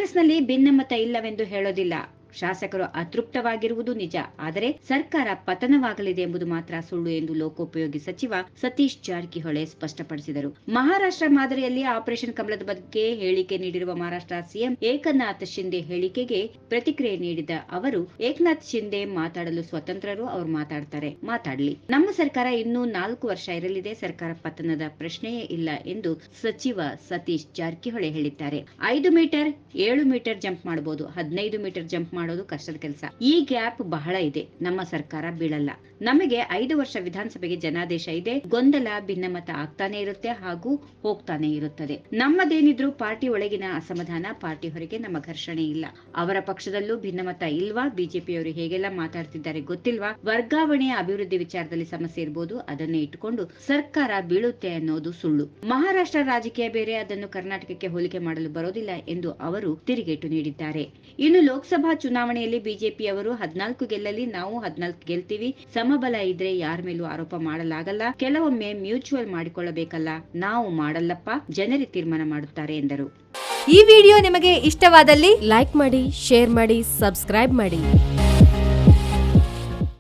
ಕಾಂಗ್ರೆಸ್ನಲ್ಲಿ ಭಿನ್ನಮತ ಇಲ್ಲವೆಂದು ಹೇಳೋದಿಲ್ಲ. ಶಾಸಕರು ಅತೃಪ್ತವಾಗಿರುವುದು ನಿಜ. ಆದರೆ ಸರ್ಕಾರ ಪತನವಾಗಲಿದೆ ಎಂಬುದು ಮಾತ್ರ ಸುಳ್ಳು ಎಂದು ಲೋಕೋಪಯೋಗಿ ಸಚಿವ ಸತೀಶ್ ಜಾರಕಿಹೊಳಿ ಸ್ಪಷ್ಟಪಡಿಸಿದರು. ಮಹಾರಾಷ್ಟ್ರ ಮಾದರಿಯಲ್ಲಿ ಆಪರೇಷನ್ ಕಮಲದ ಬಗ್ಗೆ ಹೇಳಿಕೆ ನೀಡಿರುವ ಮಹಾರಾಷ್ಟ್ರ ಸಿಎಂ ಏಕನಾಥ್ ಶಿಂದೆ ಹೇಳಿಕೆಗೆ ಪ್ರತಿಕ್ರಿಯೆ ನೀಡಿದ ಅವರು, ಏಕನಾಥ್ ಶಿಂದೆ ಮಾತಾಡಲು ಸ್ವತಂತ್ರರು, ಅವರು ಮಾತಾಡಲಿ. ನಮ್ಮ ಸರ್ಕಾರ ಇನ್ನೂ 4 ವರ್ಷ ಇರಲಿದೆ. ಸರ್ಕಾರ ಪತನದ ಪ್ರಶ್ನೆಯೇ ಇಲ್ಲ ಎಂದು ಸಚಿವ ಸತೀಶ್ ಜಾರಕಿಹೊಳಿ ಹೇಳಿದ್ದಾರೆ. 5 ಮೀಟರ್ 7 ಮೀಟರ್ ಜಂಪ್ ಮಾಡಬಹುದು, 15 ಮೀಟರ್ ಜಂಪ್ ಮಾಡೋದು ಕಷ್ಟದ ಕೆಲಸ. ಈ ಗ್ಯಾಪ್ ಬಹಳ ಇದೆ. ನಮ್ಮ ಸರ್ಕಾರ ಬೀಳಲ್ಲ. ನಮಗೆ 5 ವರ್ಷ ವಿಧಾನಸಭೆಗೆ ಜನಾದೇಶ ಇದೆ. ಗೊಂದಲ, ಭಿನ್ನಮತ ಆಗ್ತಾನೆ ಇರುತ್ತೆ ಹಾಗೂ ಹೋಗ್ತಾನೆ ಇರುತ್ತದೆ. ನಮ್ಮದೇನಿದ್ರು ಪಾರ್ಟಿ ಒಳಗಿನ ಅಸಮಾಧಾನ, ಪಾರ್ಟಿ ಹೊರಗೆ ನಮ್ಮ ಘರ್ಷಣೆ ಇಲ್ಲ. ಅವರ ಪಕ್ಷದಲ್ಲೂ ಭಿನ್ನಮತ ಇಲ್ವಾ? ಬಿಜೆಪಿಯವರು ಹೇಗೆಲ್ಲ ಮಾತಾಡ್ತಿದ್ದಾರೆ ಗೊತ್ತಿಲ್ವಾ? ವರ್ಗಾವಣೆಯ ಅಭಿವೃದ್ಧಿ ವಿಚಾರದಲ್ಲಿ ಸಮಸ್ಯೆ ಇರಬಹುದು, ಅದನ್ನೇ ಇಟ್ಟುಕೊಂಡು ಸರ್ಕಾರ ಬೀಳುತ್ತೆ ಅನ್ನೋದು ಸುಳ್ಳು. ಮಹಾರಾಷ್ಟ್ರ ರಾಜಕೀಯ ಬೇರೆ, ಅದನ್ನು ಕರ್ನಾಟಕಕ್ಕೆ ಹೋಲಿಕೆ ಮಾಡಲು ಬರೋದಿಲ್ಲ ಎಂದು ಅವರು ತಿರುಗೇಟು ನೀಡಿದ್ದಾರೆ. ಇನ್ನು ಲೋಕಸಭಾ ಚುನಾವಣೆಯಲ್ಲಿ ಬಿಜೆಪಿಯವರು 14 ಗೆಲ್ಲಲಿ, ನಾವು 14 ಗೆಲ್ತೀವಿ. ಸಮಬಲ ಇದ್ರೆ ಯಾರ ಮೇಲೂ ಆರೋಪ ಮಾಡಲಾಗಲ್ಲ. ಕೆಲವೊಮ್ಮೆ ಮ್ಯೂಚುವಲ್ ಮಾಡಿಕೊಳ್ಳಬೇಕಲ್ಲ, ನಾವು ಮಾಡಲ್ಲಪ್ಪ, ಜನರೇ ತೀರ್ಮಾನ ಮಾಡುತ್ತಾರೆ ಎಂದರು. ಈ ವಿಡಿಯೋ ನಿಮಗೆ ಇಷ್ಟವಾದಲ್ಲಿ ಲೈಕ್ ಮಾಡಿ, ಶೇರ್ ಮಾಡಿ, ಸಬ್ಸ್ಕ್ರೈಬ್ ಮಾಡಿ.